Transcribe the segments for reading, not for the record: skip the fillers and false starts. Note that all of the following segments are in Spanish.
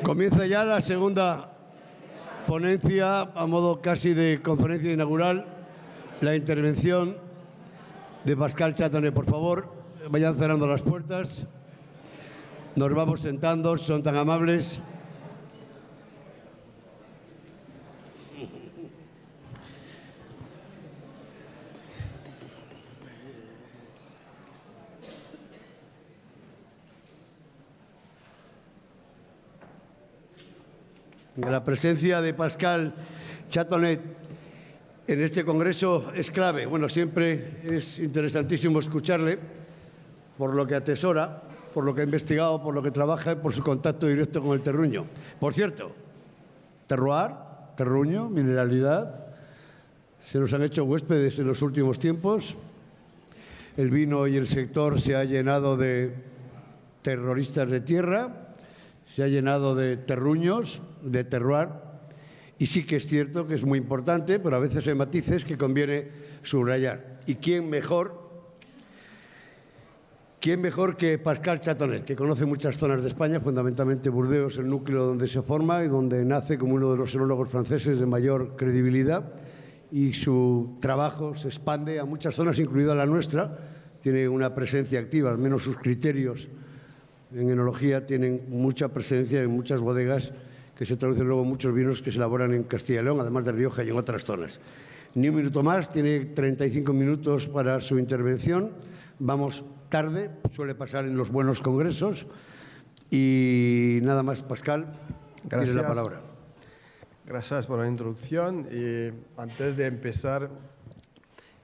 Comienza ya la segunda ponencia, a modo casi de conferencia inaugural, la intervención de Pascal Chatonnet. Por favor, vayan cerrando las puertas. Nos vamos sentando, son tan amables. La presencia de Pascal Chatonnet en este congreso es clave. Bueno, siempre es interesantísimo escucharle por lo que atesora, por lo que ha investigado, por lo que trabaja y por su contacto directo con el terruño. Por cierto, terroir, terruño, mineralidad, se nos han hecho huéspedes en los últimos tiempos. El vino y el sector se ha llenado de terroristas de tierra, se ha llenado de terruños, de terroir, y sí que es cierto que es muy importante, pero a veces hay matices que conviene subrayar. ¿Y quién mejor que Pascal Chatonnet, que conoce muchas zonas de España, fundamentalmente Burdeos, el núcleo donde se forma y donde nace como uno de los enólogos franceses de mayor credibilidad, y su trabajo se expande a muchas zonas, incluida la nuestra. Tiene una presencia activa, al menos sus criterios en enología tienen mucha presencia en muchas bodegas que se traducen luego en muchos vinos que se elaboran en Castilla y León, además de Rioja y en otras zonas. Ni un minuto más, tiene 35 minutos para su intervención. Vamos tarde, suele pasar en los buenos congresos. Y nada más, Pascal, tienes la palabra. Gracias por la introducción. Y antes de empezar,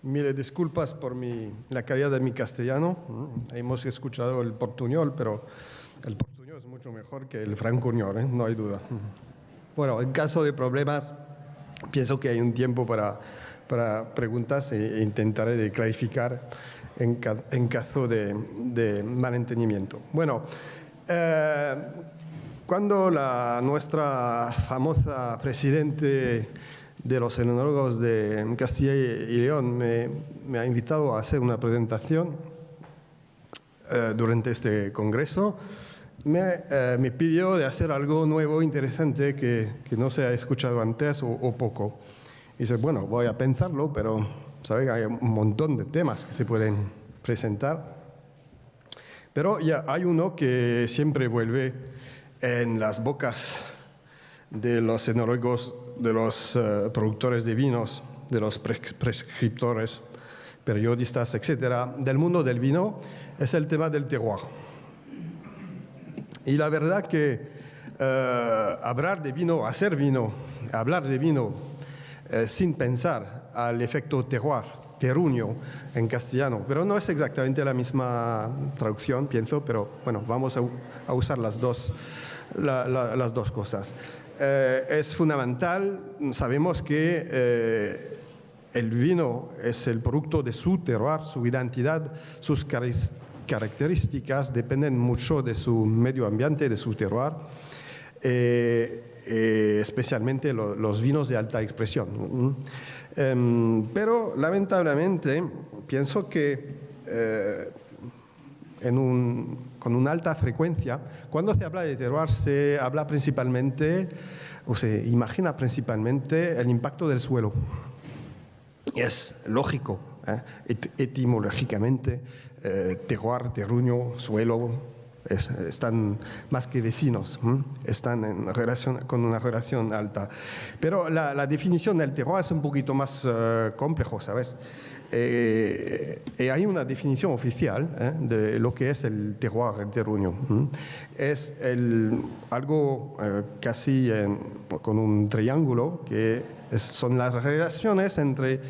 mil disculpas por la calidad de mi castellano. Hemos escuchado el portuñol, pero el portuñol es mucho mejor que el francuñol, no hay duda. Bueno, en caso de problemas, pienso que hay un tiempo para preguntas e intentaré de clarificar en caso de malentendimiento. Bueno, cuando nuestra famosa presidente de los enólogos de Castilla y León me ha invitado a hacer una presentación durante este congreso, me pidió de hacer algo nuevo, interesante, que no se ha escuchado antes o poco. Y dice, bueno, voy a pensarlo, pero ¿sabe? Hay un montón de temas que se pueden presentar. Pero ya hay uno que siempre vuelve en las bocas de los enólogos, de los productores de vinos, de los prescriptores, periodistas, etcétera, del mundo del vino, es el tema del terroir. Y la verdad que hablar de vino, hacer vino, hablar de vino sin pensar al efecto terroir, terruño en castellano, pero no es exactamente la misma traducción, pienso, pero bueno, vamos a usar las dos cosas. Es fundamental, sabemos que el vino es el producto de su terroir, su identidad, sus características dependen mucho de su medio ambiente, de su terroir, especialmente los vinos de alta expresión. Pero lamentablemente pienso que con una alta frecuencia, cuando se habla de terroir, se habla principalmente, o se imagina principalmente el impacto del suelo. Es lógico, etimológicamente, terroir, terruño, suelo, están más que vecinos, están con una relación alta. Pero la definición del terroir es un poquito más complejo, ¿sabes? Hay una definición oficial de lo que es el terroir, el terruño. Es algo casi con un triángulo, que son las relaciones entre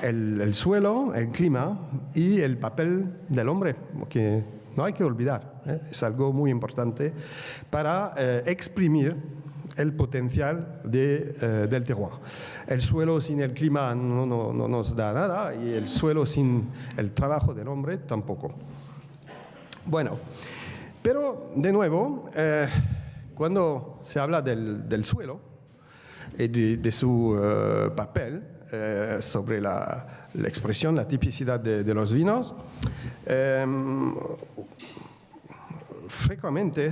el suelo, el clima y el papel del hombre, que no hay que olvidar. Es algo muy importante para exprimir el potencial del terroir. El suelo sin el clima no nos da nada, y el suelo sin el trabajo del hombre tampoco. Bueno, pero de nuevo, cuando se habla del suelo y de su papel sobre la expresión, la tipicidad de los vinos, frecuentemente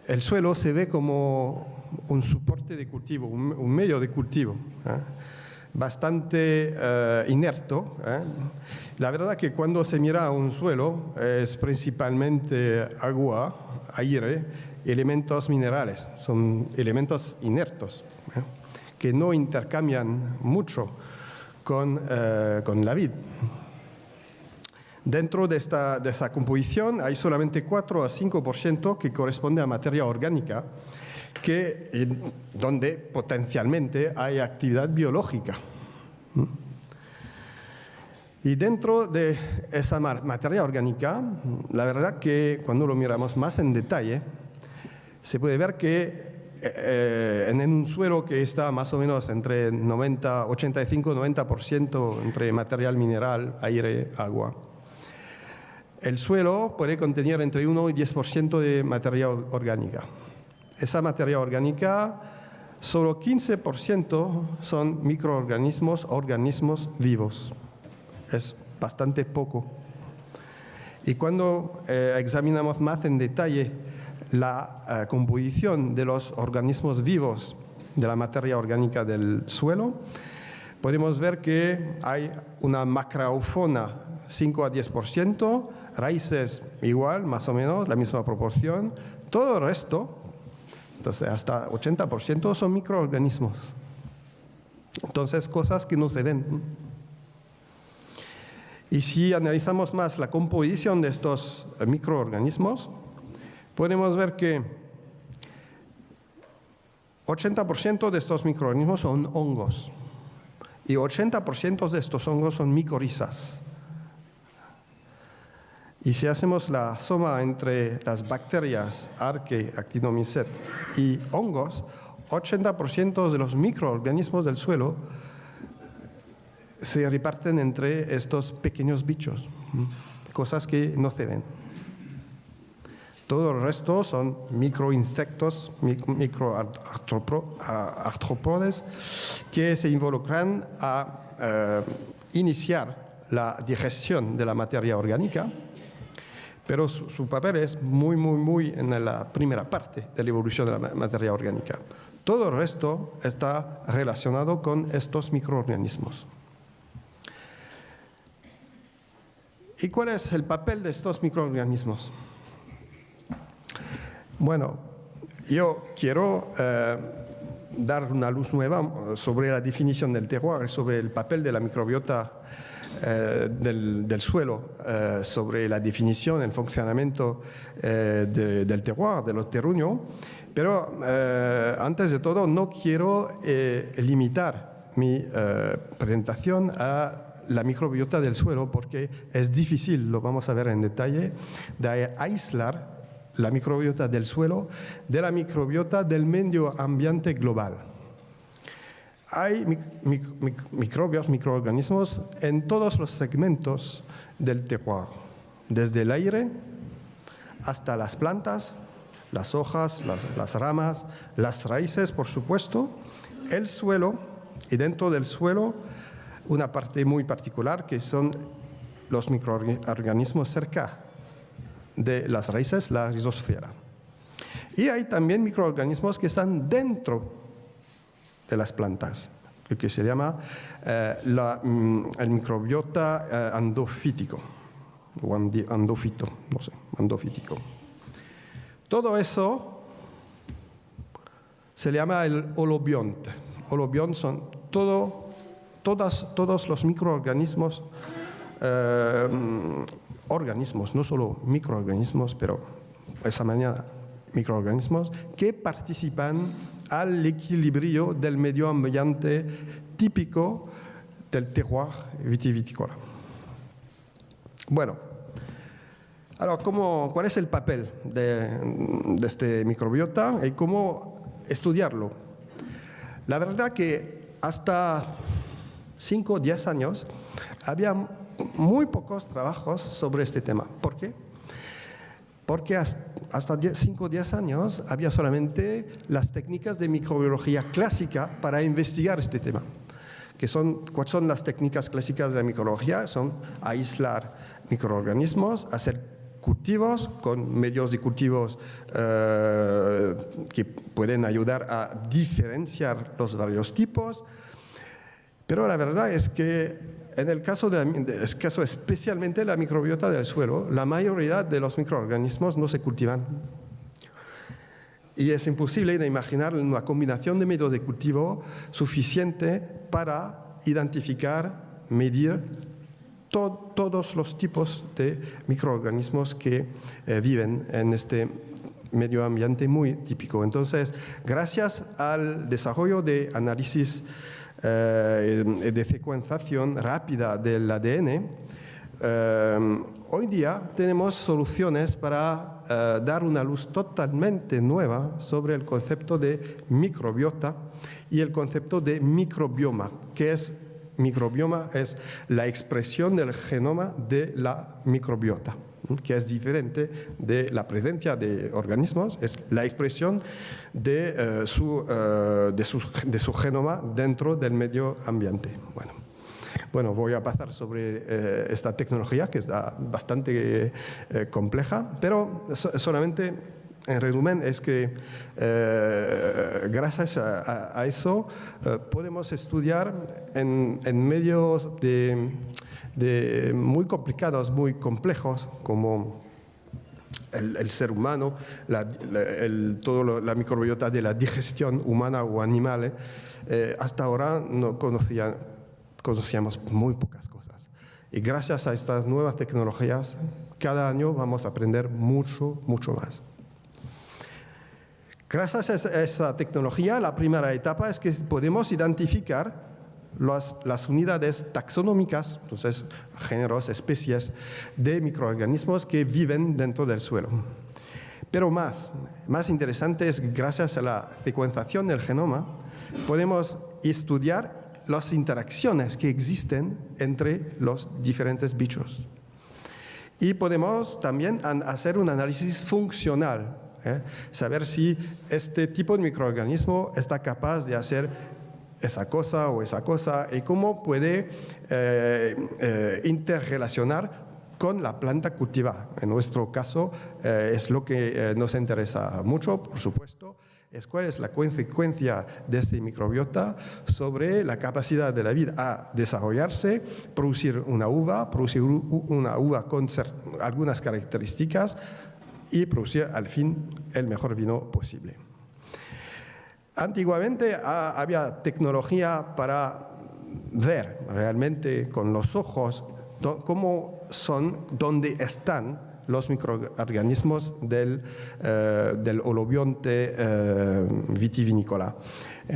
el suelo se ve como un soporte de cultivo, un medio de cultivo, bastante inerto. La verdad que cuando se mira a un suelo es principalmente agua, aire, elementos minerales, son elementos inertos que no intercambian mucho con la vida. Dentro de esa composición hay solamente 4 a 5% que corresponde a materia orgánica, donde potencialmente hay actividad biológica. Y dentro de esa materia orgánica, la verdad que cuando lo miramos más en detalle, se puede ver que en un suelo que está más o menos entre 85-90% entre material mineral, aire, agua, el suelo puede contener entre 1 y 10% de materia orgánica. Esa materia orgánica, solo 15% son microorganismos, organismos vivos. Es bastante poco. Y cuando examinamos más en detalle la composición de los organismos vivos de la materia orgánica del suelo, podemos ver que hay una macrofauna 5 a 10%, raíces igual, más o menos, la misma proporción. Todo el resto, entonces hasta 80% son microorganismos. Entonces, cosas que no se ven. Y si analizamos más la composición de estos microorganismos, podemos ver que 80% de estos microorganismos son hongos y 80% de estos hongos son micorrizas. Y si hacemos la suma entre las bacterias, Archaea, Actinomycete y hongos, 80% de los microorganismos del suelo se reparten entre estos pequeños bichos, cosas que no se ven. Todo el resto son microinsectos, microartrópodes que se involucran a iniciar la digestión de la materia orgánica, pero su papel es muy en la primera parte de la evolución de la materia orgánica. Todo el resto está relacionado con estos microorganismos. ¿Y cuál es el papel de estos microorganismos? Bueno, yo quiero dar una luz nueva sobre la definición del terroir, sobre el papel de la microbiota del suelo, sobre la definición, el funcionamiento del terroir, de los terruños. Pero antes de todo, no quiero limitar mi presentación a la microbiota del suelo, porque es difícil, lo vamos a ver en detalle, de aislar la microbiota del suelo de la microbiota del medio ambiente global. Hay microbios, microorganismos en todos los segmentos del terroir, desde el aire hasta las plantas, las hojas, las ramas, las raíces, por supuesto, el suelo, y dentro del suelo una parte muy particular que son los microorganismos cerca de las raíces, la rizosfera. Y hay también microorganismos que están dentro de las plantas, lo que se llama el microbiota endofítico, o endófito, no sé, endofítico. Todo eso se llama el holobionte. Holobionte son todos los microorganismos, organismos, no solo microorganismos, pero de esa manera microorganismos que participan al equilibrio del medio ambiente típico del terroir vitivinícola. Bueno, ahora, ¿cuál es el papel de este microbiota y cómo estudiarlo? La verdad que hasta 5 o 10 años había muy pocos trabajos sobre este tema. ¿Por qué? Porque hasta 5 o 10 años había solamente las técnicas de microbiología clásica para investigar este tema. ¿Cuáles son las técnicas clásicas de la microbiología? Son aislar microorganismos, hacer cultivos, con medios de cultivos que pueden ayudar a diferenciar los varios tipos. Pero la verdad es que en el caso especialmente de la microbiota del suelo, la mayoría de los microorganismos no se cultivan. Y es imposible de imaginar una combinación de medios de cultivo suficiente para identificar, medir todos los tipos de microorganismos que viven en este medio ambiente muy típico. Entonces, gracias al desarrollo de análisis de secuenciación rápida del ADN, hoy día tenemos soluciones para dar una luz totalmente nueva sobre el concepto de microbiota y el concepto de microbioma. ¿Qué es microbioma? Es la expresión del genoma de la microbiota, que es diferente de la presencia de organismos, es la expresión de su genoma dentro del medio ambiente. Bueno, voy a pasar sobre esta tecnología que es bastante compleja, pero solamente en resumen es que gracias a eso podemos estudiar en medios muy complicados, muy complejos, como el ser humano, toda la microbiota de la digestión humana o animal. Hasta ahora no conocíamos muy pocas cosas. Y gracias a estas nuevas tecnologías, cada año vamos a aprender mucho, mucho más. Gracias a esa tecnología, la primera etapa es que podemos identificar las unidades taxonómicas, entonces géneros, especies de microorganismos que viven dentro del suelo. Pero más interesante es que gracias a la secuenciación del genoma podemos estudiar las interacciones que existen entre los diferentes bichos. Y podemos también hacer un análisis funcional, saber si este tipo de microorganismo está capaz de hacer esa cosa o esa cosa y cómo puede interrelacionar con la planta cultivada. En nuestro caso es lo que nos interesa mucho, por supuesto, es cuál es la consecuencia de este microbiota sobre la capacidad de la vid a desarrollarse, producir una uva con algunas características y producir al fin el mejor vino posible. Antiguamente había tecnología para ver realmente con los ojos dónde están los microorganismos del holobionte vitivinícola.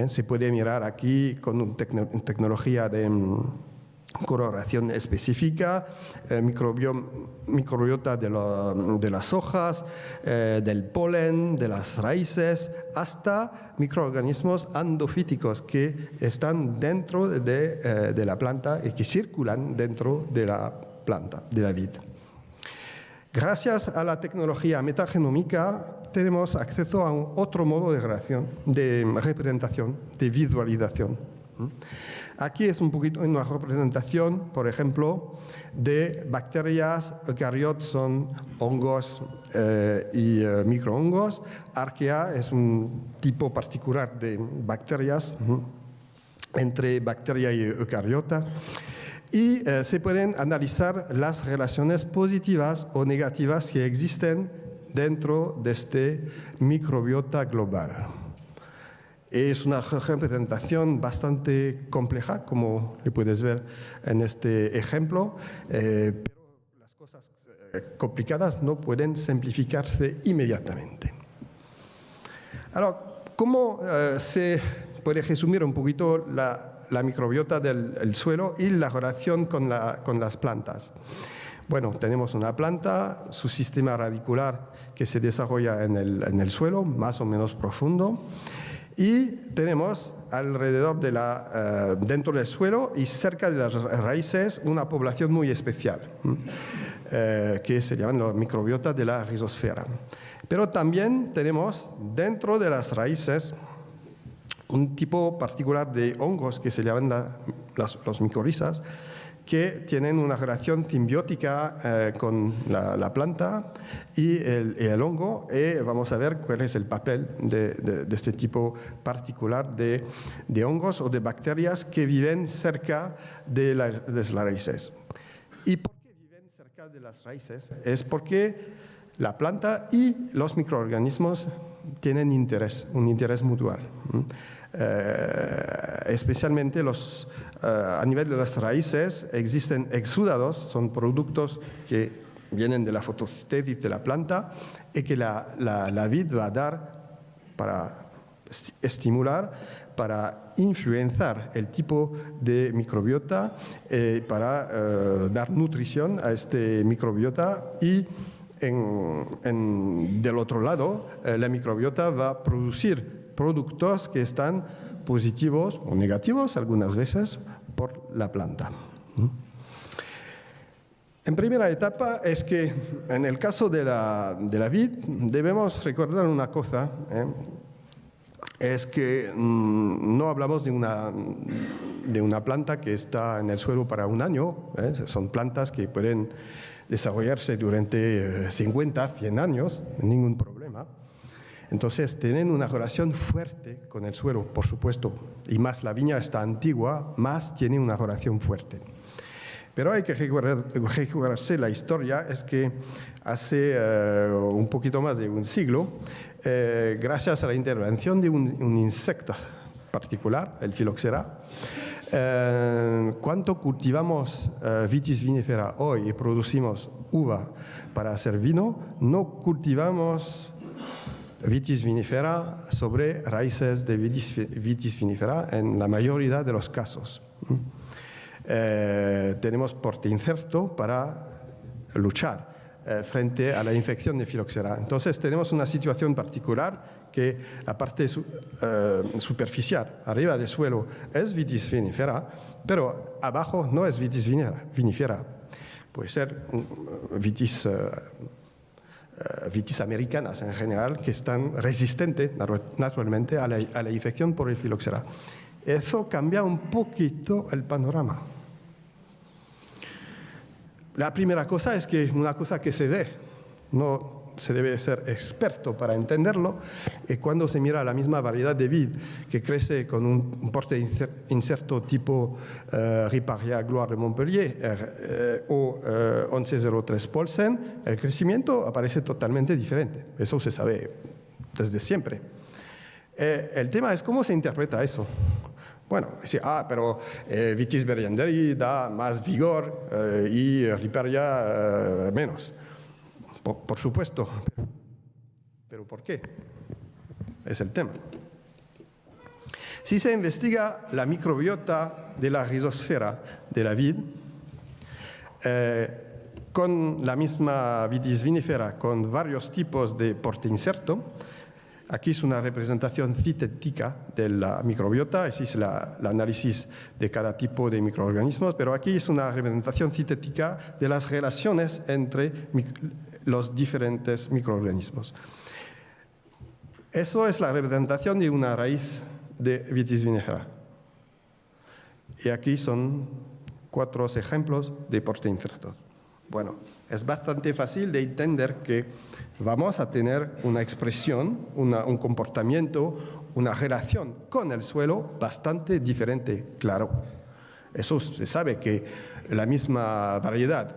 Se puede mirar aquí con tecnología de coloración específica, microbiota de las hojas, del polen, de las raíces, hasta microorganismos endofíticos que están dentro de la planta y que circulan dentro de la planta, de la vid. Gracias a la tecnología metagenómica tenemos acceso a otro modo de representación, de visualización. Aquí es un poquito una representación, por ejemplo, de bacterias, eucariotas, son hongos y microhongos. Archaea es un tipo particular de bacterias, entre bacteria y eucariota. Y se pueden analizar las relaciones positivas o negativas que existen dentro de este microbiota global. Es una representación bastante compleja, como le puedes ver en este ejemplo, pero las cosas complicadas no pueden simplificarse inmediatamente. Ahora, ¿cómo se puede resumir un poquito la microbiota del suelo y la relación con las plantas? Bueno, tenemos una planta, su sistema radicular que se desarrolla en el suelo, más o menos profundo, y tenemos alrededor dentro del suelo y cerca de las raíces una población muy especial, que se llaman la microbiota de la rizosfera. Pero también tenemos dentro de las raíces un tipo particular de hongos que se llaman los micorrizas, que tienen una relación simbiótica con la planta y el hongo, y vamos a ver cuál es el papel de este tipo particular de hongos o de bacterias que viven cerca de las raíces. ¿Y por qué viven cerca de las raíces? Es porque la planta y los microorganismos tienen un interés mutual. Especialmente a nivel de las raíces existen exudados, son productos que vienen de la fotosíntesis de la planta y que la vid va a dar para estimular, para influenciar el tipo de microbiota, para dar nutrición a este microbiota y del otro lado la microbiota va a producir productos que están positivos o negativos algunas veces por la planta. En primera etapa es que en el caso de la vid debemos recordar una cosa, es que no hablamos de una planta que está en el suelo para un año, son plantas que pueden desarrollarse durante 50, 100 años, ningún problema. Entonces, tienen una relación fuerte con el suelo, por supuesto, y más la viña está antigua, más tiene una relación fuerte. Pero hay que recordarse la historia, es que hace un poquito más de un siglo, gracias a la intervención de un insecto particular, el filoxera, cuando cultivamos Vitis vinifera hoy y producimos uva para hacer vino, no cultivamos Vitis vinifera sobre raíces de Vitis vinifera en la mayoría de los casos. Tenemos portainjerto para luchar frente a la infección de filoxera. Entonces tenemos una situación particular que la parte superficial, arriba del suelo, es Vitis vinifera, pero abajo no es Vitis vinifera. Puede ser Vitis americanas en general, que están resistentes naturalmente a la infección por el filoxera. Eso cambia un poquito el panorama. La primera cosa es que una cosa que se ve, no se debe ser experto para entenderlo, y cuando se mira la misma variedad de vid que crece con un porte inserto tipo Riparia Gloire de Montpellier o 1103 Paulsen, el crecimiento aparece totalmente diferente. Eso se sabe desde siempre. El tema es cómo se interpreta eso. Bueno, sí, pero Vitis bergenderi da más vigor y Riparia menos. Por supuesto, pero ¿por qué? Es el tema. Si se investiga la microbiota de la rizosfera de la vid, con la misma Vitis vinifera, con varios tipos de portainserto, aquí es una representación sintética de la microbiota, así es el análisis de cada tipo de microorganismos, pero aquí es una representación sintética de las relaciones entre los diferentes microorganismos. Eso es la representación de una raíz de Vitis vinifera. Y aquí son 4 ejemplos de portainsertos. Bueno, es bastante fácil de entender que vamos a tener una expresión, un comportamiento, una relación con el suelo bastante diferente, claro. Eso se sabe que la misma variedad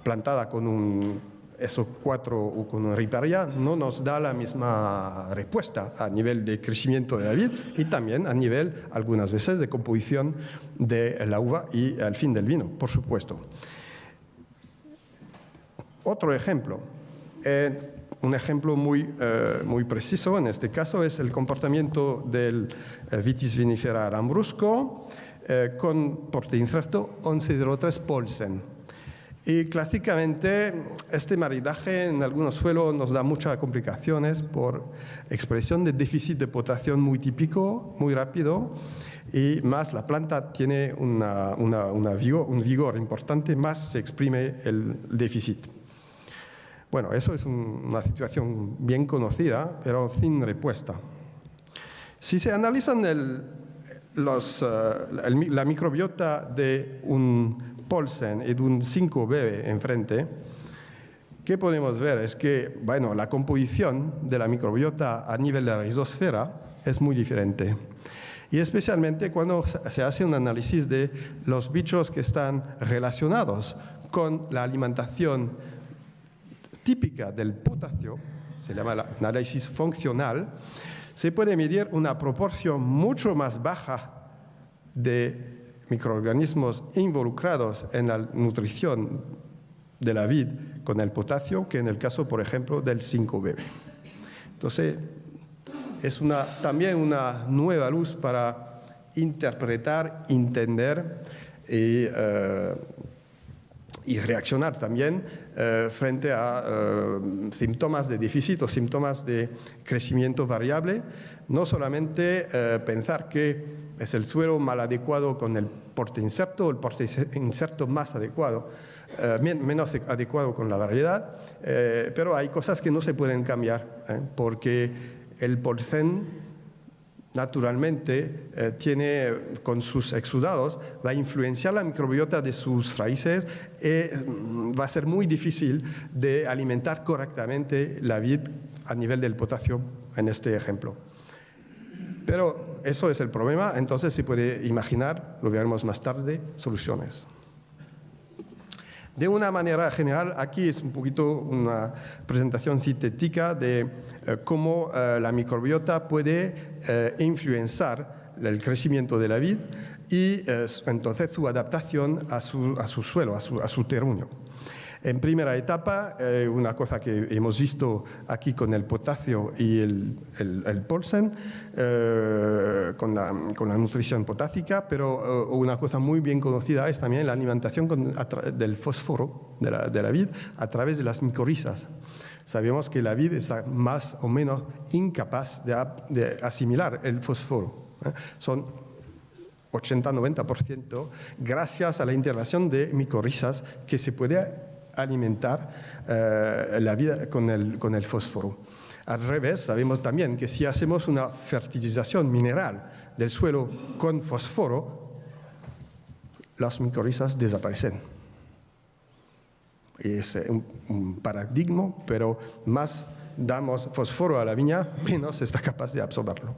plantada con esos 4 o con un Riparia no nos da la misma respuesta a nivel de crecimiento de la vid y también a nivel, algunas veces, de composición de la uva y al fin del vino, por supuesto. Otro ejemplo, un ejemplo muy preciso en este caso es el comportamiento del Vitis vinifera lambrusco con portainserto 1103 Paulsen. Y clásicamente este maridaje en algunos suelos nos da muchas complicaciones por expresión de déficit de potación muy típico, muy rápido, y más la planta tiene un vigor importante, más se exprime el déficit. Bueno, eso es una situación bien conocida, pero sin respuesta. Si se analizan la microbiota de un Paulsen y de un 5-BB enfrente, ¿qué podemos ver? Es que, bueno, la composición de la microbiota a nivel de la rizosfera es muy diferente. Y especialmente cuando se hace un análisis de los bichos que están relacionados con la alimentación típica del potasio, se llama el análisis funcional, se puede medir una proporción mucho más baja de microorganismos involucrados en la nutrición de la vid con el potasio que en el caso, por ejemplo, del 5-BB. Entonces, es también una nueva luz para interpretar, entender y reaccionar también frente a síntomas de déficit o síntomas de crecimiento variable. No solamente pensar que es el suelo mal adecuado con el porte-inserto o el porte-inserto más adecuado, menos adecuado con la variedad, pero hay cosas que no se pueden cambiar, porque el Paulsen naturalmente tiene, con sus exudados, va a influenciar la microbiota de sus raíces y va a ser muy difícil de alimentar correctamente la vid a nivel del potasio en este ejemplo. Pero eso es el problema, entonces se puede imaginar, lo veremos más tarde, soluciones. De una manera general, aquí es un poquito una presentación sintética de cómo la microbiota puede influenciar el crecimiento de la vid y entonces su adaptación a su suelo, a su terruño. En primera etapa, una cosa que hemos visto aquí con el potasio y el Paulsen, con la nutrición potásica, pero una cosa muy bien conocida es también la alimentación del fósforo de la vid a través de las micorrizas. Sabemos que la vid está más o menos incapaz de asimilar el fósforo. Son 80-90% gracias a la interacción de micorrizas que se puede alimentar la vida con el fósforo. Al revés, sabemos también que si hacemos una fertilización mineral del suelo con fósforo, las micorrizas desaparecen. Es un paradigma, pero más damos fósforo a la viña, menos está capaz de absorberlo.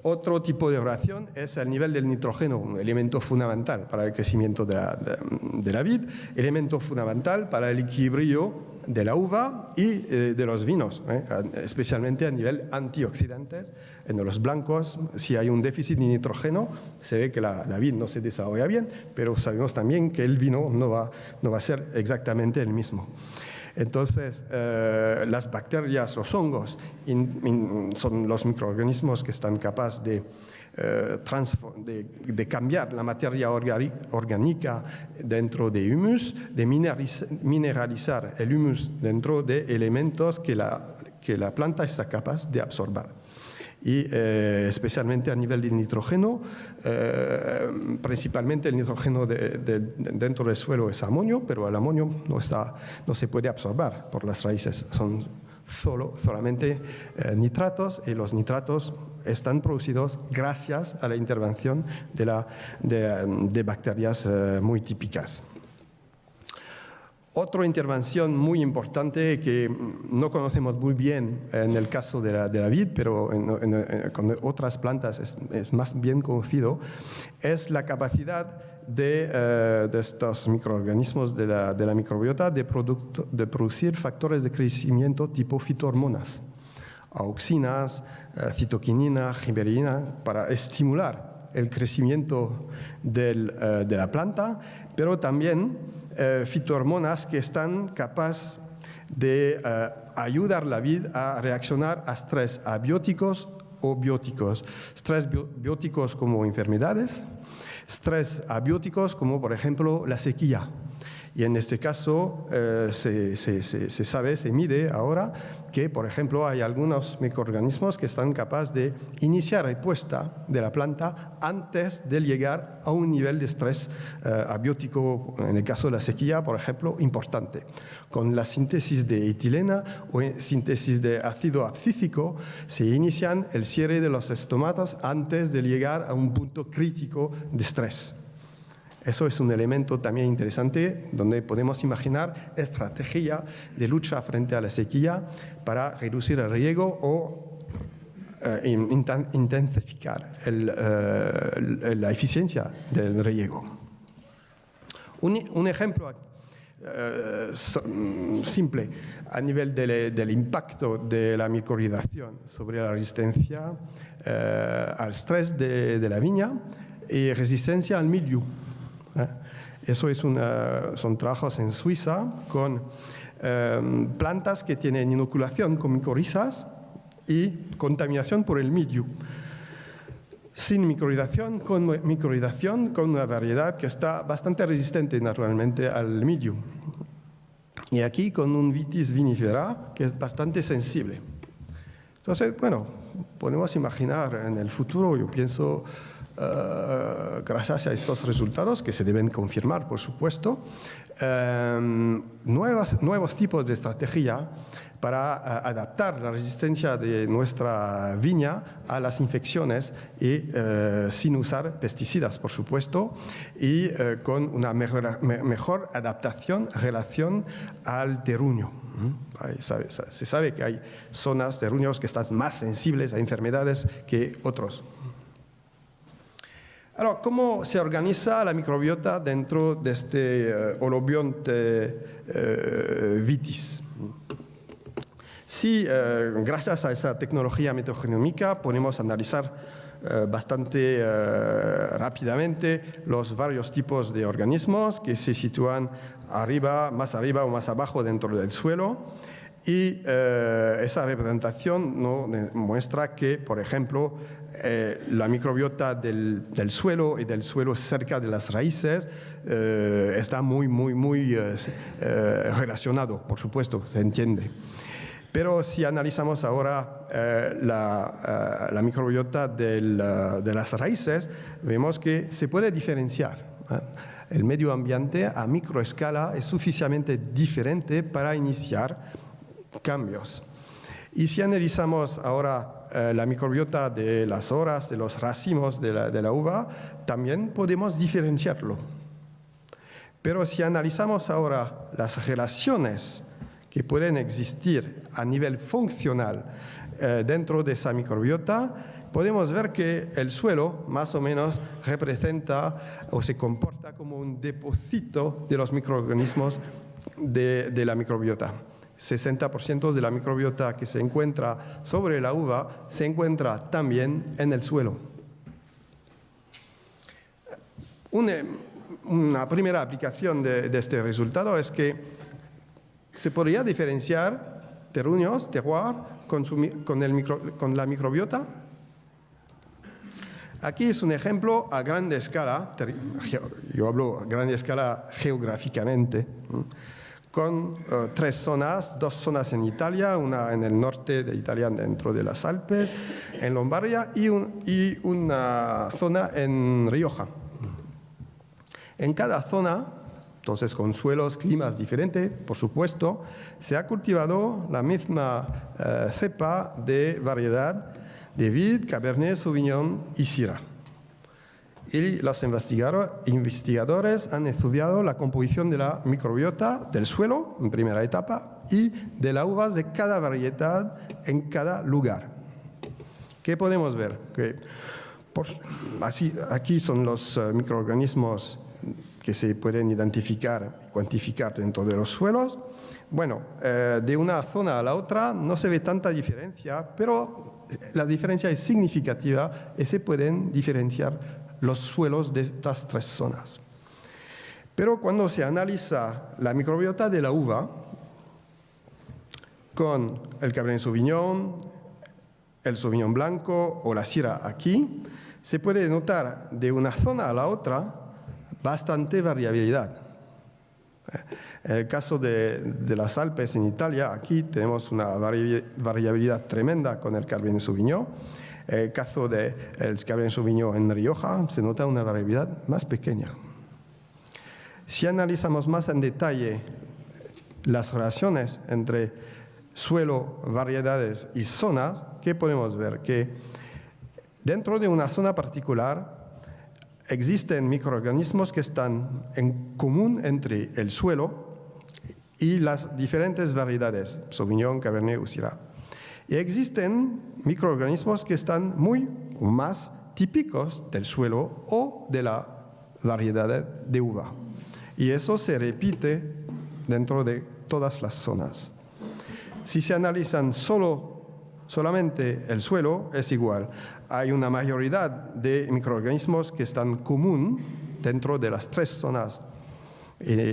Otro tipo de relación es el nivel del nitrógeno, un elemento fundamental para el crecimiento de la vid, elemento fundamental para el equilibrio de la uva y de los vinos, especialmente a nivel antioxidantes. En los blancos, si hay un déficit de nitrógeno, se ve que la vid no se desarrolla bien, pero sabemos también que el vino no va a ser exactamente el mismo. Entonces, las bacterias, los hongos, son los microorganismos que están capaces de cambiar la materia orgánica dentro de humus, de mineralizar el humus dentro de elementos que la planta está capaz de absorber. Y especialmente a nivel de nitrógeno, principalmente el nitrógeno dentro del suelo es amonio, pero el amonio no se puede absorber por las raíces, son solamente nitratos, y los nitratos están producidos gracias a la intervención de bacterias muy típicas. Otra intervención muy importante que no conocemos muy bien en el caso de la vid, pero con otras plantas es más bien conocido, es la capacidad de estos microorganismos de la microbiota de producir factores de crecimiento tipo fitohormonas, auxinas, citoquinina, gibberellina, para estimular el crecimiento de la planta, pero también fitohormonas que están capaces de ayudar a la vid a reaccionar a estrés abióticos o bióticos. Estrés bióticos como enfermedades, estrés abióticos como por ejemplo la sequía. Y en este caso se mide ahora que, por ejemplo, hay algunos microorganismos que están capaces de iniciar respuesta de la planta antes de llegar a un nivel de estrés abiótico, en el caso de la sequía, por ejemplo, importante. Con la síntesis de etilena o síntesis de ácido abscísico se inician el cierre de los estomatos antes de llegar a un punto crítico de estrés. Eso es un elemento también interesante donde podemos imaginar estrategia de lucha frente a la sequía para reducir el riego o intensificar la eficiencia del riego. Un ejemplo simple a nivel del impacto de la microirrigación sobre la resistencia al estrés de la viña y resistencia al mildiu. Eso son trabajos en Suiza con plantas que tienen inoculación con micorrizas y contaminación por el mildiu. Sin microirrigación, con una variedad que está bastante resistente naturalmente al mildiu. Y aquí con un vitis vinifera que es bastante sensible. Entonces, bueno, podemos imaginar en el futuro, yo pienso, gracias a estos resultados, que se deben confirmar, por supuesto, nuevos tipos de estrategia para adaptar la resistencia de nuestra viña a las infecciones y sin usar pesticidas, por supuesto, y con una mejor adaptación, relación al terruño. Se sabe que hay zonas terruños que están más sensibles a enfermedades que otros. Ahora, ¿cómo se organiza la microbiota dentro de este holobionte vitis? Si, gracias a esa tecnología metagenómica, podemos analizar bastante rápidamente los varios tipos de organismos que se sitúan más arriba o más abajo dentro del suelo. Y esa representación nos muestra que, por ejemplo, la microbiota del suelo y del suelo cerca de las raíces está muy relacionado, por supuesto, se entiende. Pero si analizamos ahora la microbiota de las raíces, vemos que se puede diferenciar. El medio ambiente a microescala es suficientemente diferente para iniciar cambios. Y si analizamos ahora la microbiota de las horas, de los racimos de la uva, también podemos diferenciarlo. Pero si analizamos ahora las relaciones que pueden existir a nivel funcional dentro de esa microbiota, podemos ver que el suelo más o menos representa o se comporta como un depósito de los microorganismos de la microbiota. 60% de la microbiota que se encuentra sobre la uva se encuentra también en el suelo. Una primera aplicación de este resultado es que se podría diferenciar terruños, terroir, con la microbiota. Aquí es un ejemplo a gran escala, yo hablo a gran escala geográficamente, con 3 zonas, 2 zonas en Italia, una en el norte de Italia dentro de las Alpes, en Lombardía y una zona en Rioja. En cada zona, entonces con suelos, climas diferentes, por supuesto, se ha cultivado la misma cepa de variedad de vid, Cabernet Sauvignon y Syrah. Y los investigadores han estudiado la composición de la microbiota del suelo, en primera etapa, y de las uvas de cada variedad en cada lugar. ¿Qué podemos ver? Que aquí son los microorganismos que se pueden identificar y cuantificar dentro de los suelos. Bueno, de una zona a la otra no se ve tanta diferencia, pero la diferencia es significativa y se pueden diferenciar los suelos de estas 3 zonas. Pero cuando se analiza la microbiota de la uva con el Cabernet Sauvignon, el Sauvignon blanco o la Syrah aquí, se puede notar de una zona a la otra bastante variabilidad. En el caso de las Alpes en Italia, aquí tenemos una variabilidad tremenda con el Cabernet Sauvignon. En el caso del Cabernet Sauvignon en Rioja se nota una variabilidad más pequeña. Si analizamos más en detalle las relaciones entre suelo, variedades y zonas, ¿qué podemos ver? Que dentro de una zona particular existen microorganismos que están en común entre el suelo y las diferentes variedades, Sauvignon, Cabernet o Syrah. Y existen microorganismos que están muy más típicos del suelo o de la variedad de uva. Y eso se repite dentro de todas las zonas. Si se analizan solamente el suelo, es igual. Hay una mayoría de microorganismos que están común dentro de las 3 zonas.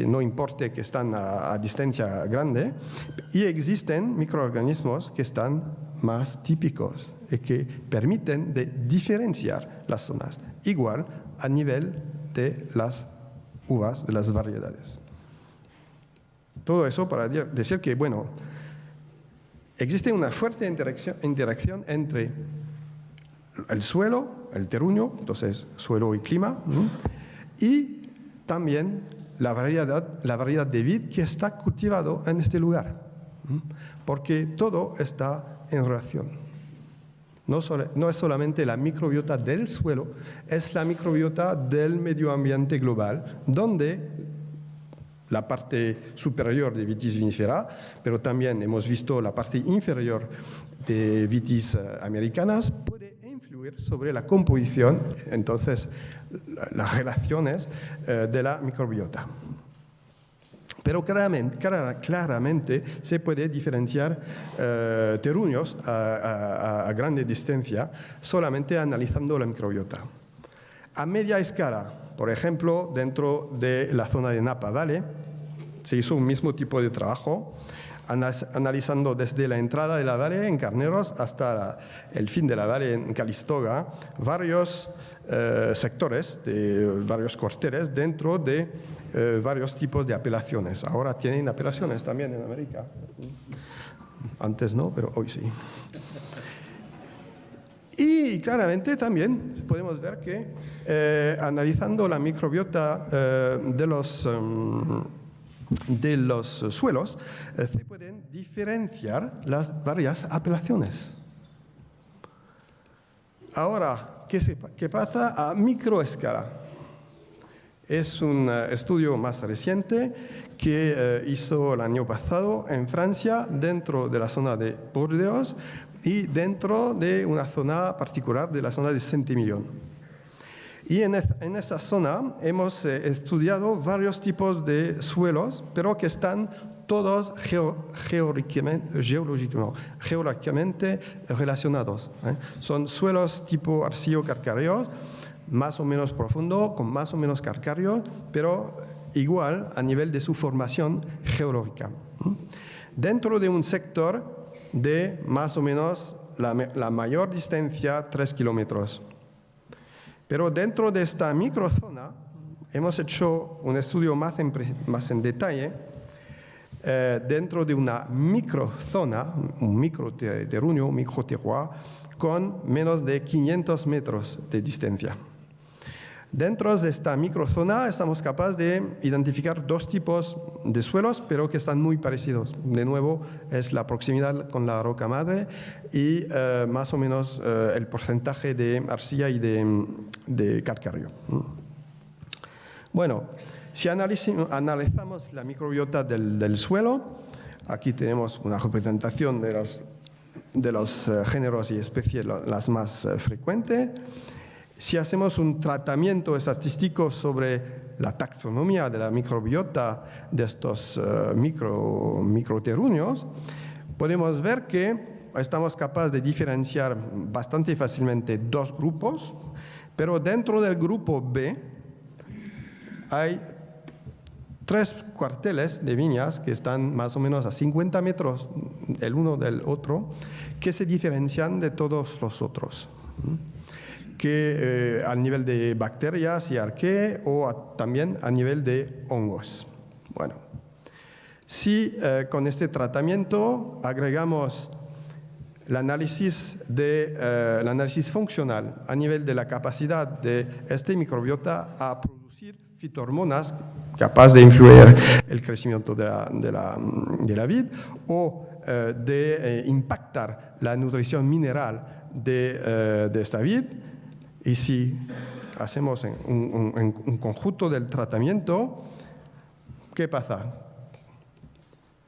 No importa que están a distancia grande, y existen microorganismos que están más típicos y que permiten de diferenciar las zonas, igual a nivel de las uvas, de las variedades. Todo eso para decir que, bueno, existe una fuerte interacción entre el suelo, el terruño, entonces suelo y clima, y también la variedad de vid que está cultivado en este lugar, porque todo está en relación. No es solamente la microbiota del suelo, es la microbiota del medio ambiente global, donde la parte superior de Vitis vinifera, pero también hemos visto la parte inferior de Vitis americanas, puede influir sobre la composición, entonces las relaciones de la microbiota. Pero claramente se puede diferenciar terruños a grande distancia solamente analizando la microbiota. A media escala, por ejemplo, dentro de la zona de Napa Valley, se hizo un mismo tipo de trabajo, analizando desde la entrada de la valle en Carneros hasta el fin de la valle en Calistoga, varios sectores, de varios cuarteles dentro de varios tipos de apelaciones. Ahora tienen apelaciones también en América. Antes no, pero hoy sí. Y claramente también podemos ver que analizando la microbiota de los suelos, se pueden diferenciar las varias apelaciones. Ahora, ¿qué pasa a microescala? Es un estudio más reciente que hizo el año pasado en Francia, dentro de la zona de Burdeos y dentro de una zona particular de la zona de Saint-Émilion. Y en esa zona hemos estudiado varios tipos de suelos, pero que están todos geológicamente relacionados. Son suelos tipo arcillo-calcáreos, más o menos profundo, con más o menos calcáreo, pero igual a nivel de su formación geológica. Dentro de un sector de más o menos la mayor distancia, 3 kilómetros. Pero dentro de esta microzona hemos hecho un estudio más en detalle dentro de una microzona, un microterruño, un microterroir, con menos de 500 metros de distancia. Dentro de esta microzona estamos capaces de identificar 2 tipos de suelos, pero que están muy parecidos. De nuevo, es la proximidad con la roca madre y más o menos el porcentaje de arcilla y de calcáreo. Bueno, si analizamos la microbiota del suelo, aquí tenemos una representación de los géneros y especies las más frecuentes. Si hacemos un tratamiento estadístico sobre la taxonomía de la microbiota de estos microterruños, podemos ver que estamos capaces de diferenciar bastante fácilmente 2 grupos, pero dentro del grupo B hay 3 cuarteles de viñas que están más o menos a 50 metros el uno del otro, que se diferencian de todos los otros, que a nivel de bacterias y arqué o también a nivel de hongos. Bueno, si con este tratamiento agregamos el análisis funcional a nivel de la capacidad de este microbiota a producir fitohormonas capaces de influir el crecimiento de la vid o de impactar la nutrición mineral de esta vid, y si hacemos un conjunto del tratamiento, ¿qué pasa?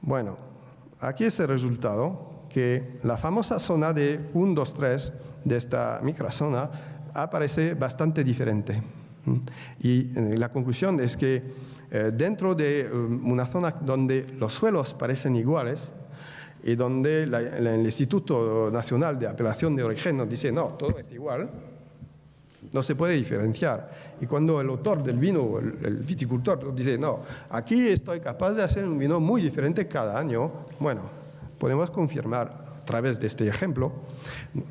Bueno, aquí es el resultado, que la famosa zona de 1, 2, 3 de esta microzona aparece bastante diferente. Y la conclusión es que dentro de una zona donde los suelos parecen iguales y donde el Instituto Nacional de Apelación de Origen nos dice no, todo es igual, no se puede diferenciar. Y cuando el autor del vino, el viticultor, dice no, aquí estoy capaz de hacer un vino muy diferente cada año, bueno, podemos confirmar a través de este ejemplo,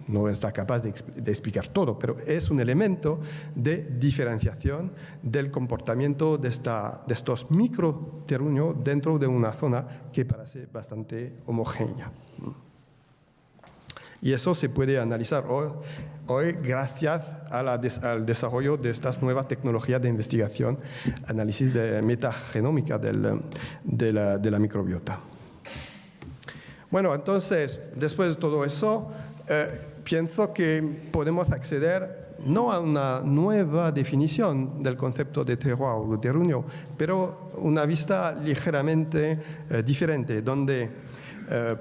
no está capaz de explicar todo, pero es un elemento de diferenciación del comportamiento de estos microterruños dentro de una zona que parece bastante homogénea. Y eso se puede analizar hoy gracias al desarrollo de estas nuevas tecnologías de investigación, análisis de metagenómica de la microbiota. Bueno, entonces, después de todo eso, pienso que podemos acceder no a una nueva definición del concepto de terroir o terruño, pero una vista ligeramente diferente, donde,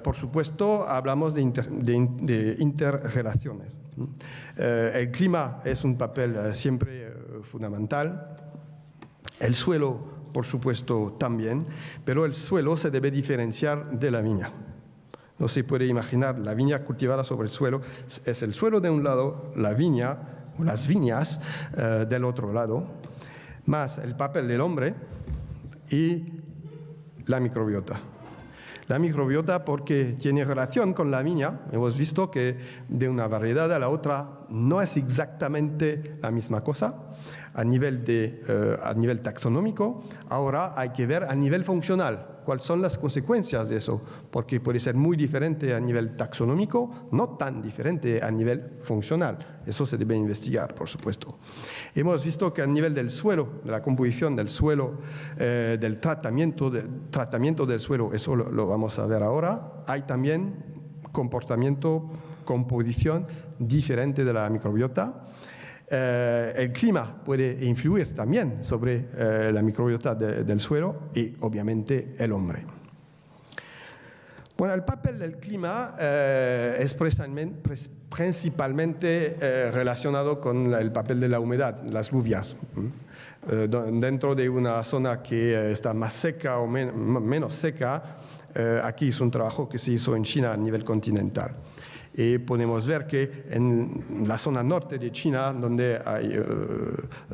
por supuesto, hablamos de interrelaciones. El clima es un papel siempre fundamental, el suelo, por supuesto, también, pero el suelo se debe diferenciar de la viña. No se puede imaginar la viña cultivada sobre el suelo. Es el suelo de un lado, la viña o las viñas del otro lado, más el papel del hombre y la microbiota. La microbiota porque tiene relación con la viña. Hemos visto que de una variedad a la otra no es exactamente la misma cosa. A nivel taxonómico, ahora hay que ver a nivel funcional cuáles son las consecuencias de eso, porque puede ser muy diferente a nivel taxonómico, no tan diferente a nivel funcional. Eso se debe investigar, por supuesto. Hemos visto que a nivel del suelo, de la composición del suelo, del tratamiento del suelo, eso lo vamos a ver ahora, hay también comportamiento, composición diferente de la microbiota. El clima puede influir también sobre la microbiota del suelo y obviamente el hombre. Bueno, el papel del clima es principalmente relacionado con el papel de la humedad, las lluvias. Dentro de una zona que está más seca o menos seca, aquí es un trabajo que se hizo en China a nivel continental. Y podemos ver que en la zona norte de China, donde hay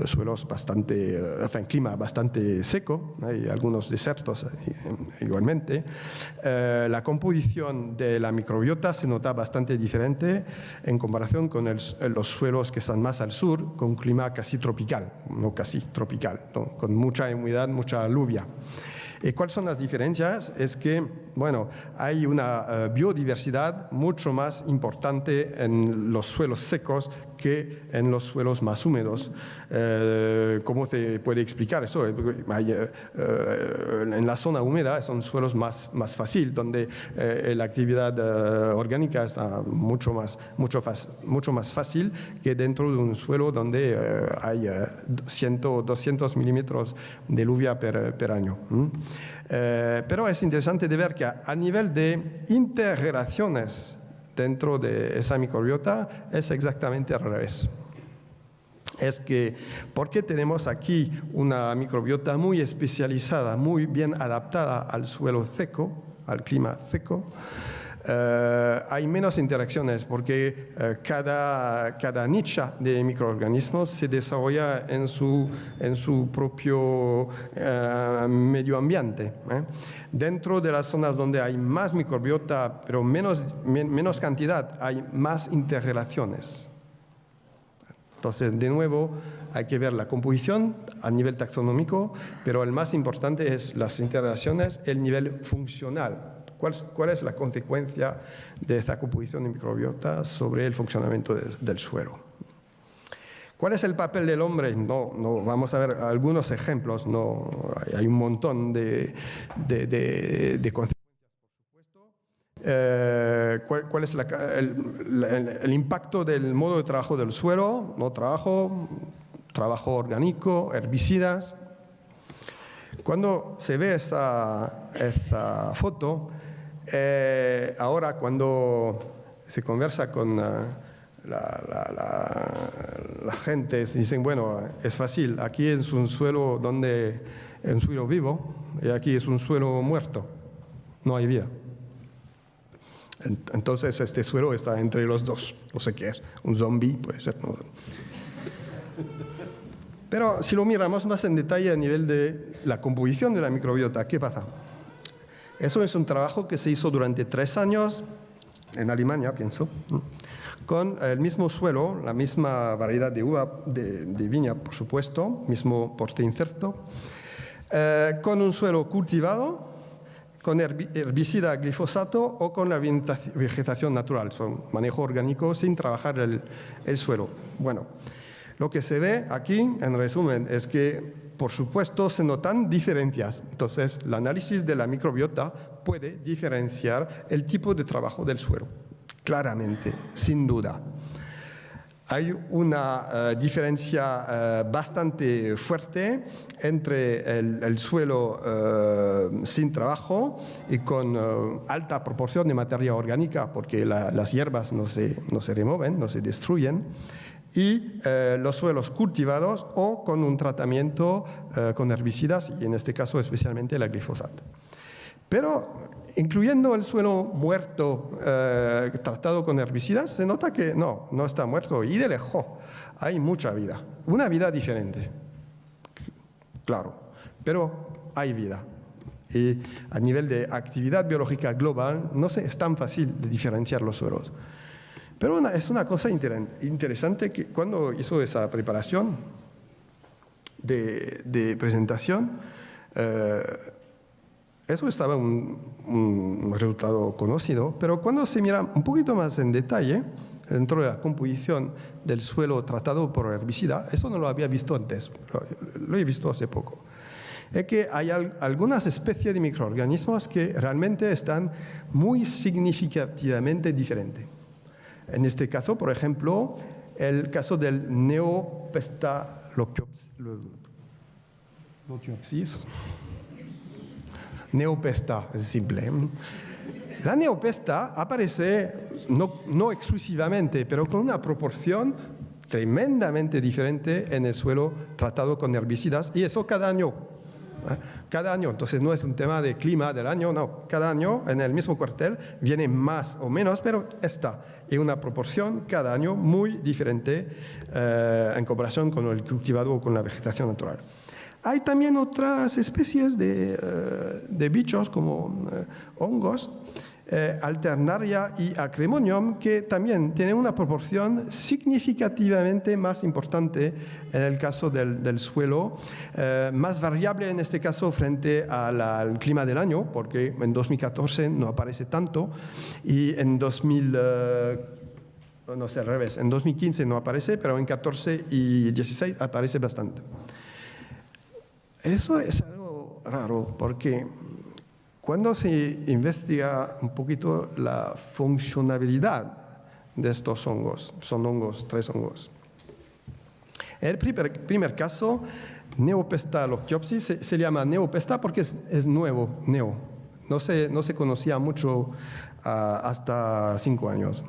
suelos clima bastante seco, hay algunos desiertos igualmente, la composición de la microbiota se nota bastante diferente en comparación con los suelos que están más al sur, con un clima casi tropical, no casi tropical, ¿no? Con mucha humedad, mucha lluvia. ¿Y cuáles son las diferencias? Es que, bueno, hay una biodiversidad mucho más importante en los suelos secos que en los suelos más húmedos. ¿Cómo se puede explicar eso? En la zona húmeda son suelos más fácil, donde la actividad orgánica está mucho más fácil que dentro de un suelo donde hay 100 o 200 milímetros de lluvia per año. Pero es interesante de ver que a nivel de interrelaciones dentro de esa microbiota es exactamente al revés. Es que porque tenemos aquí una microbiota muy especializada, muy bien adaptada al suelo seco, al clima seco, hay menos interacciones porque cada nicho de microorganismos se desarrolla en su propio medio ambiente. Dentro de las zonas donde hay más microbiota, pero menos cantidad, hay más interrelaciones. Entonces, de nuevo, hay que ver la composición a nivel taxonómico, pero el más importante es las interrelaciones, el nivel funcional. ¿Cuál es la consecuencia de esta composición de microbiota sobre el funcionamiento del suelo? ¿Cuál es el papel del hombre? No, vamos a ver algunos ejemplos. No, hay un montón de consecuencias, por supuesto. ¿Cuál es el impacto del modo de trabajo del suelo? No trabajo. trabajo orgánico, herbicidas. Cuando se ve esa foto, ahora cuando se conversa con la gente, se dicen, bueno, es fácil, aquí es un suelo vivo y aquí es un suelo muerto, no hay vida. Entonces este suelo está entre los dos, no sé qué es, un zombie puede ser. ¿No? Pero si lo miramos más en detalle a nivel de la composición de la microbiota, ¿qué pasa? Eso es un trabajo que se hizo durante 3 años, en Alemania, pienso, con el mismo suelo, la misma variedad de uva, de viña, por supuesto, mismo porte incerto, con un suelo cultivado, con herbicida glifosato o con la vegetación natural, son manejo orgánico sin trabajar el suelo. Bueno, lo que se ve aquí, en resumen, es que, por supuesto, se notan diferencias. Entonces, el análisis de la microbiota puede diferenciar el tipo de trabajo del suelo, claramente, sin duda. Hay una diferencia bastante fuerte entre el suelo sin trabajo y con alta proporción de materia orgánica, porque las hierbas no se remueven, no se destruyen, y los suelos cultivados o con un tratamiento con herbicidas, y en este caso especialmente la glifosato. Pero incluyendo el suelo muerto tratado con herbicidas, se nota que no está muerto y de lejos hay mucha vida, una vida diferente, claro, pero hay vida. Y a nivel de actividad biológica global no es tan fácil de diferenciar los suelos. Pero es una cosa interesante que cuando hizo esa preparación de presentación, eso estaba un resultado conocido, pero cuando se mira un poquito más en detalle, dentro de la composición del suelo tratado por herbicida, eso no lo había visto antes, lo he visto hace poco. Es que hay algunas especies de microorganismos que realmente están muy significativamente diferentes. En este caso, por ejemplo, el caso del Neopesta, Neopesta, es simple. La Neopesta aparece, no exclusivamente, pero con una proporción tremendamente diferente en el suelo tratado con herbicidas, y eso cada año. Cada año, entonces no es un tema de clima del año, no. Cada año en el mismo cuartel viene más o menos, pero está en una proporción cada año muy diferente en comparación con el cultivado o con la vegetación natural. Hay también otras especies de bichos como hongos, Alternaria y Acremonium, que también tienen una proporción significativamente más importante en el caso del suelo, más variable en este caso frente al clima del año, porque en 2014 no aparece tanto y en 2015 no aparece, pero en 14 y 16 aparece bastante. Eso es algo raro porque cuando se investiga un poquito la funcionalidad de estos hongos, son hongos, 3 hongos. El primer caso, Neopesta loctiopsis, se llama Neopesta porque es nuevo, neo. No se conocía mucho hasta 5 años.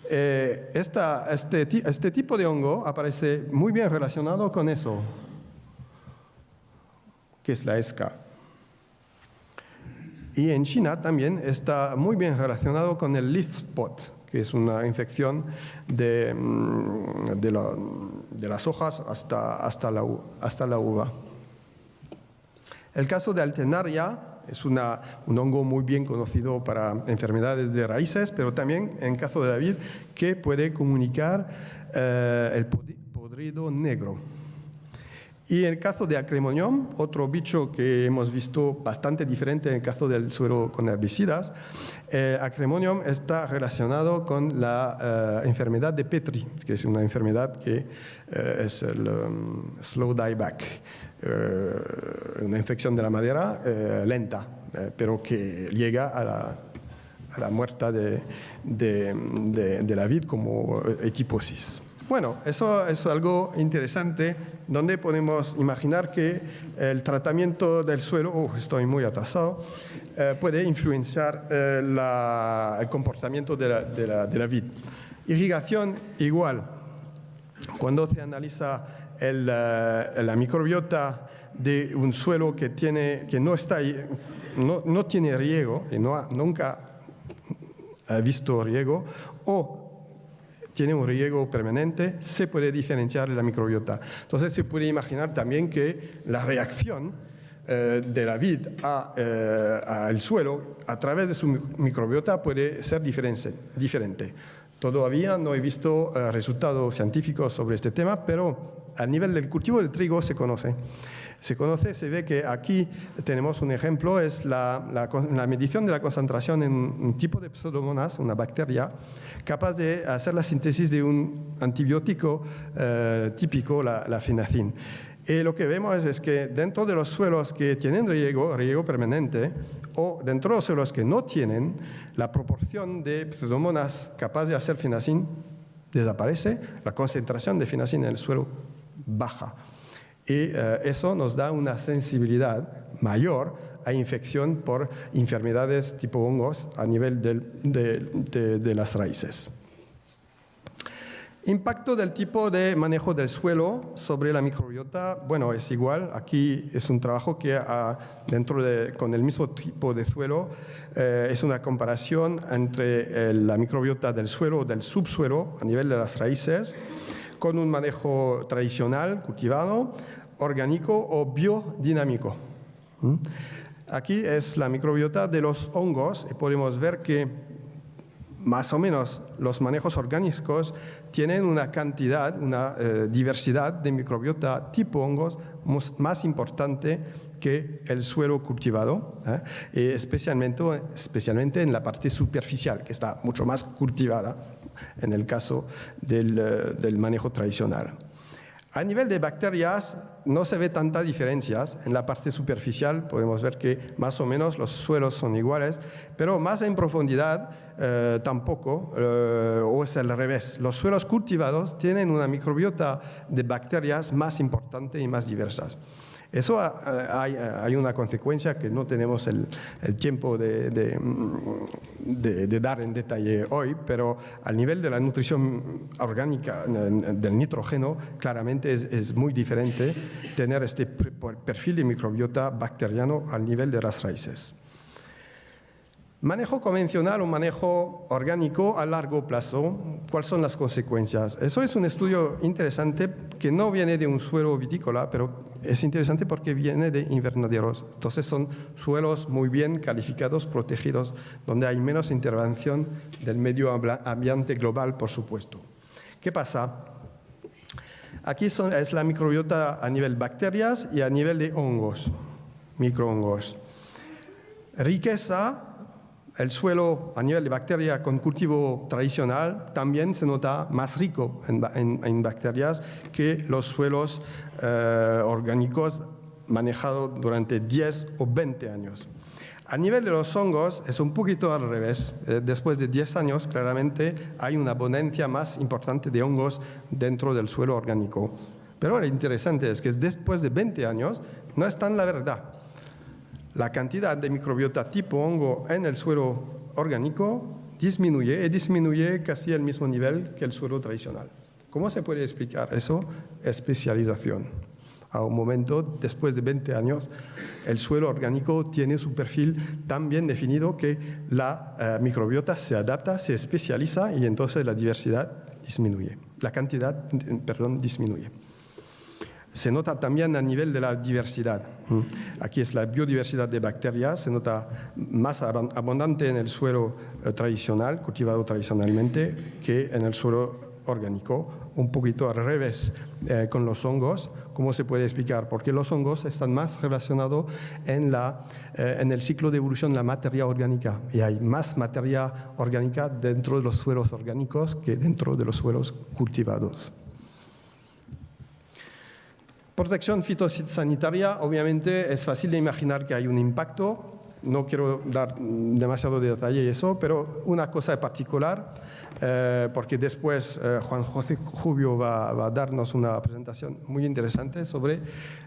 Este tipo de hongo aparece muy bien relacionado con eso, que es la ESCA. Y en China también está muy bien relacionado con el leaf spot, que es una infección de las hojas hasta la uva. El caso de Alternaria es un hongo muy bien conocido para enfermedades de raíces, pero también en caso de la vid que puede comunicar el podrido negro. Y en el caso de Acremonium, otro bicho que hemos visto bastante diferente en el caso del suelo con herbicidas, Acremonium está relacionado con la enfermedad de Petri, que es una enfermedad que es el slow dieback, una infección de la madera lenta, pero que llega a la muerte de la vid como equiposis. Bueno, eso es algo interesante, donde podemos imaginar que el tratamiento del suelo, estoy muy atrasado, puede influenciar el comportamiento de la vid. Irrigación igual. Cuando se analiza la microbiota de un suelo que no tiene riego y nunca ha visto riego, o tiene un riego permanente, se puede diferenciar la microbiota. Entonces se puede imaginar también que la reacción de la vid al suelo a través de su microbiota puede ser diferente. Todavía no he visto resultados científicos sobre este tema, pero a nivel del cultivo del trigo se conoce. Se ve que aquí tenemos un ejemplo, es la medición de la concentración en un tipo de Pseudomonas, una bacteria, capaz de hacer la síntesis de un antibiótico típico, la fenacin. Y lo que vemos es que dentro de los suelos que tienen riego permanente, o dentro de los suelos que no tienen, la proporción de Pseudomonas capaz de hacer fenacin desaparece, la concentración de fenacin en el suelo baja. Y eso nos da una sensibilidad mayor a infección por enfermedades tipo hongos a nivel de las raíces. Impacto del tipo de manejo del suelo sobre la microbiota, bueno, es igual. Aquí es un trabajo que con el mismo tipo de suelo es una comparación entre la microbiota del suelo o del subsuelo a nivel de las raíces, con un manejo tradicional, cultivado, orgánico o biodinámico. Aquí es la microbiota de los hongos y podemos ver que más o menos los manejos orgánicos tienen una cantidad, una diversidad de microbiota tipo hongos más importante que el suelo cultivado, especialmente en la parte superficial, que está mucho más cultivada en el caso del manejo tradicional. A nivel de bacterias no se ve tantas diferencias. En la parte superficial podemos ver que más o menos los suelos son iguales, pero más en profundidad tampoco, o es al revés. Los suelos cultivados tienen una microbiota de bacterias más importante y más diversas. Eso hay una consecuencia que no tenemos el tiempo de dar en detalle hoy, pero al nivel de la nutrición orgánica del nitrógeno, claramente es muy diferente tener este perfil de microbiota bacteriano al nivel de las raíces. Manejo convencional o manejo orgánico a largo plazo, ¿cuáles son las consecuencias? Eso es un estudio interesante que no viene de un suelo vitícola, pero es interesante porque viene de invernaderos. Entonces son suelos muy bien calificados, protegidos, donde hay menos intervención del medio ambiente global, por supuesto. ¿Qué pasa? Aquí es la microbiota a nivel bacterias y a nivel de hongos, microhongos. Riqueza. El suelo a nivel de bacteria con cultivo tradicional también se nota más rico en bacterias que los suelos orgánicos manejados durante 10 o 20 años. A nivel de los hongos es un poquito al revés. Después de 10 años, claramente, hay una abundancia más importante de hongos dentro del suelo orgánico. Pero lo interesante es que después de 20 años no es tan la verdad. La cantidad de microbiota tipo hongo en el suelo orgánico disminuye casi al mismo nivel que el suelo tradicional. ¿Cómo se puede explicar eso? Especialización. A un momento, después de 20 años, el suelo orgánico tiene su perfil tan bien definido que la microbiota se adapta, se especializa y entonces la diversidad disminuye. La cantidad, disminuye. Se nota también a nivel de la diversidad. Aquí es la biodiversidad de bacterias, se nota más abundante en el suelo tradicional, cultivado tradicionalmente, que en el suelo orgánico, un poquito al revés con los hongos. ¿Cómo se puede explicar? Porque los hongos están más relacionados en el ciclo de evolución de la materia orgánica, y hay más materia orgánica dentro de los suelos orgánicos que dentro de los suelos cultivados. Protección fitosanitaria, obviamente es fácil de imaginar que hay un impacto. no quiero dar demasiado detalle eso, pero una cosa en particular, porque después Juan José Jubio va a darnos una presentación muy interesante sobre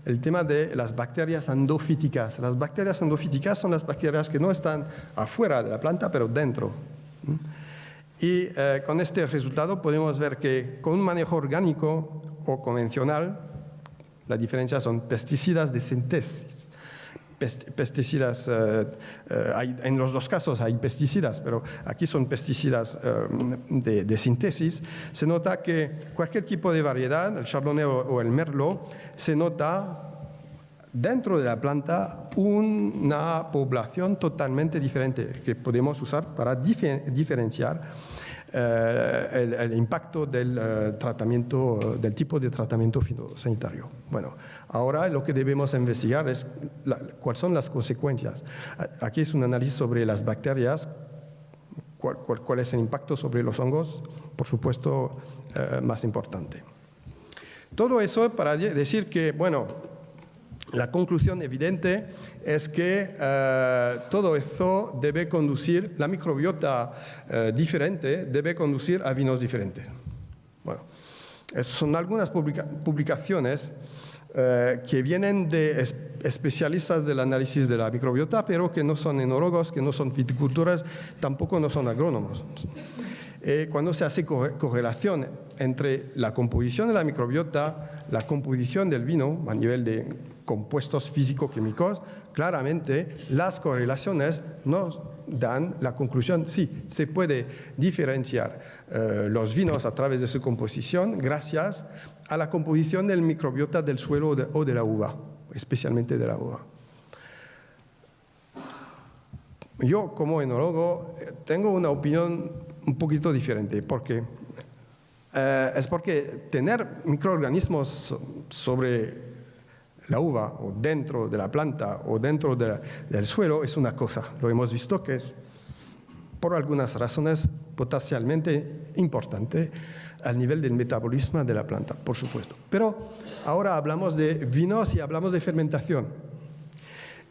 el tema de las bacterias endofíticas. Las bacterias endofíticas son las bacterias que no están afuera de la planta, pero dentro. Y con este resultado podemos ver que con un manejo orgánico o convencional, la diferencia son pesticidas de síntesis. Pesticidas, en los dos casos hay pesticidas, pero aquí son pesticidas de síntesis. Se nota que cualquier tipo de variedad, el Chardonnay o el Merlot, se nota dentro de la planta una población totalmente diferente que podemos usar para diferenciar el impacto del tratamiento, del tipo de tratamiento fitosanitario. Bueno, ahora lo que debemos investigar es cuáles son las consecuencias. Aquí es un análisis sobre las bacterias, cuál es el impacto sobre los hongos, por supuesto, más importante. Todo eso para decir que, bueno, la conclusión evidente es que todo eso debe conducir, la microbiota diferente debe conducir a vinos diferentes. Bueno, son algunas publicaciones que vienen de especialistas del análisis de la microbiota, pero que no son enólogos, que no son viticultores, tampoco no son agrónomos. Cuando se hace correlación entre la composición de la microbiota, la composición del vino a nivel de compuestos físico-químicos, claramente las correlaciones nos dan la conclusión, sí, se puede diferenciar los vinos a través de su composición gracias a la composición del microbiota del suelo o de la uva, especialmente de la uva. Yo, como enólogo, tengo una opinión un poquito diferente, porque es porque tener microorganismos sobre la uva o dentro de la planta o dentro del suelo es una cosa. Lo hemos visto que es, por algunas razones, potencialmente importante al nivel del metabolismo de la planta, por supuesto. Pero ahora hablamos de vinos y hablamos de fermentación.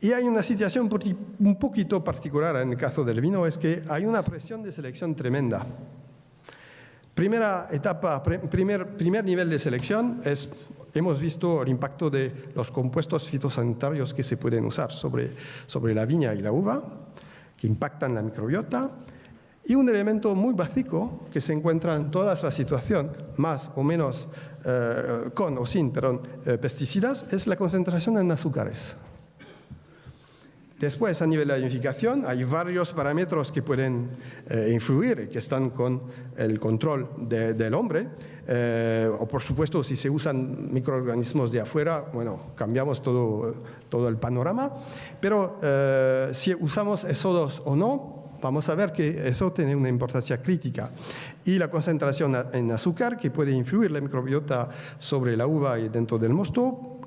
Y hay una situación un poquito particular en el caso del vino, es que hay una presión de selección tremenda. Primera etapa, primer nivel de selección es, hemos visto el impacto de los compuestos fitosanitarios que se pueden usar sobre la viña y la uva, que impactan la microbiota. Y un elemento muy básico que se encuentra en toda la situación, más o menos con o sin pesticidas, es la concentración en azúcares. Después, a nivel de la vinificación, hay varios parámetros que pueden influir, que están con el control del hombre. O, por supuesto, si se usan microorganismos de afuera, bueno, cambiamos todo el panorama. Pero si usamos esos dos o no, vamos a ver que eso tiene una importancia crítica. Y la concentración en azúcar, que puede influir la microbiota sobre la uva y dentro del mosto,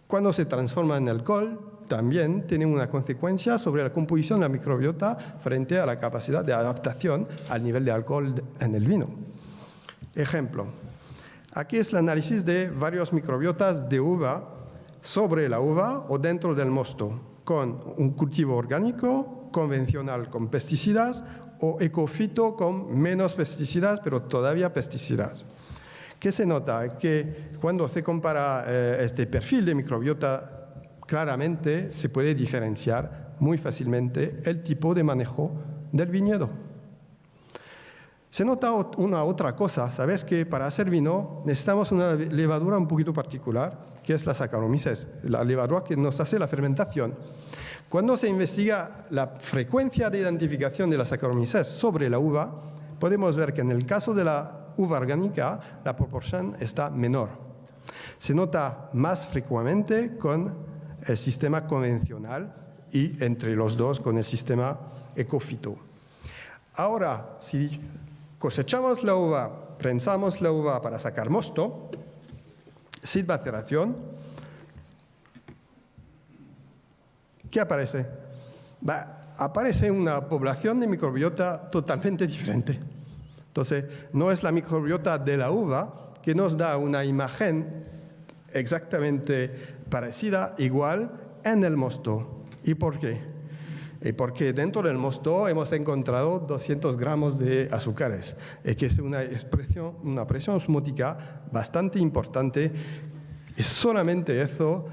cuando se transforma en alcohol, también tiene una consecuencia sobre la composición de la microbiota frente a la capacidad de adaptación al nivel de alcohol en el vino. Ejemplo, aquí es el análisis de varios microbiotas de uva sobre la uva o dentro del mosto, con un cultivo orgánico, convencional con pesticidas o ecofito con menos pesticidas, pero todavía pesticidas. ¿Qué se nota? Que cuando se compara este perfil de microbiota, claramente se puede diferenciar muy fácilmente el tipo de manejo del viñedo. Se nota una otra cosa, sabes que para hacer vino necesitamos una levadura un poquito particular, que es la Saccharomyces, la levadura que nos hace la fermentación. Cuando se investiga la frecuencia de identificación de la Saccharomyces sobre la uva, podemos ver que en el caso de la uva orgánica la proporción está menor. Se nota más frecuentemente con el sistema convencional y entre los dos con el sistema ecofito. Ahora, si cosechamos la uva, prensamos la uva para sacar mosto, sin maceración, ¿qué aparece? Aparece una población de microbiota totalmente diferente. Entonces, no es la microbiota de la uva que nos da una imagen exactamente parecida, igual, en el mosto. ¿Y por qué? Y porque dentro del mosto hemos encontrado 200 gramos de azúcares, y que es una presión osmótica bastante importante, y solamente eso,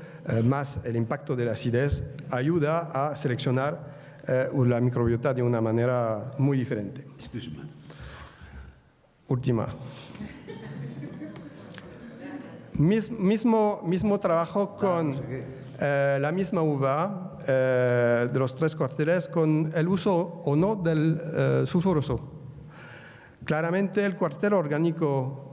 más el impacto de la acidez, ayuda a seleccionar la microbiota de una manera muy diferente. Última. Mismo trabajo con la misma uva de los 3 cuarteles con el uso o no del sulfuroso. Claramente el cuartel orgánico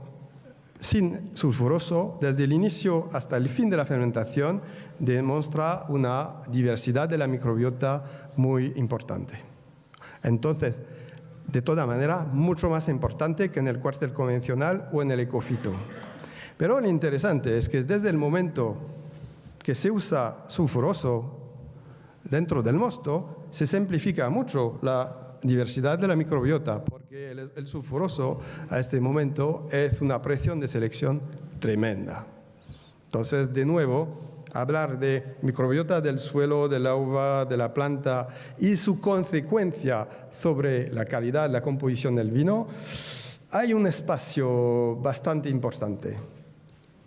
sin sulfuroso, desde el inicio hasta el fin de la fermentación, demuestra una diversidad de la microbiota muy importante. Entonces, de toda manera, mucho más importante que en el cuartel convencional o en el ecofito. Pero lo interesante es que desde el momento que se usa sulfuroso dentro del mosto, se simplifica mucho la diversidad de la microbiota, porque el sulfuroso a este momento es una presión de selección tremenda. Entonces, de nuevo, hablar de microbiota del suelo, de la uva, de la planta y su consecuencia sobre la calidad, la composición del vino, hay un espacio bastante importante.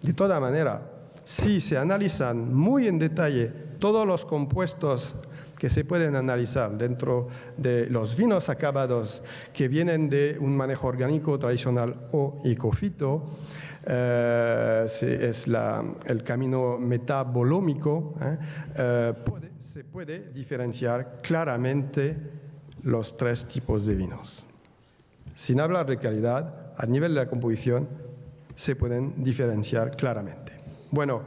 De toda manera, si se analizan muy en detalle todos los compuestos que se pueden analizar dentro de los vinos acabados que vienen de un manejo orgánico tradicional o ecofito, es el camino metabolómico, se puede diferenciar claramente los 3 tipos de vinos. Sin hablar de calidad, a nivel de la composición, se pueden diferenciar claramente. Bueno,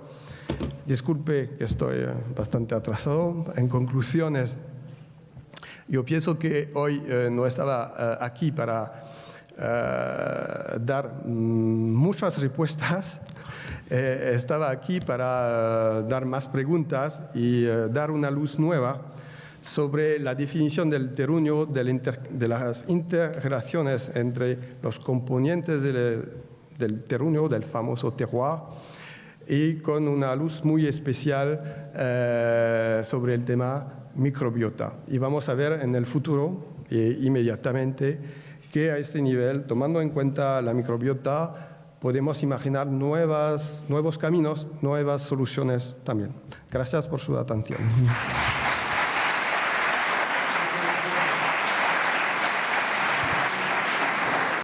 disculpe que estoy bastante atrasado. En conclusiones, yo pienso que hoy no estaba aquí para dar muchas respuestas. Estaba aquí para dar más preguntas y dar una luz nueva sobre la definición del terruño, de las integraciones entre los componentes del terruño, del famoso terroir, y con una luz muy especial sobre el tema microbiota. Y vamos a ver en el futuro, inmediatamente, que a este nivel, tomando en cuenta la microbiota, podemos imaginar nuevos caminos, nuevas soluciones también. Gracias por su atención.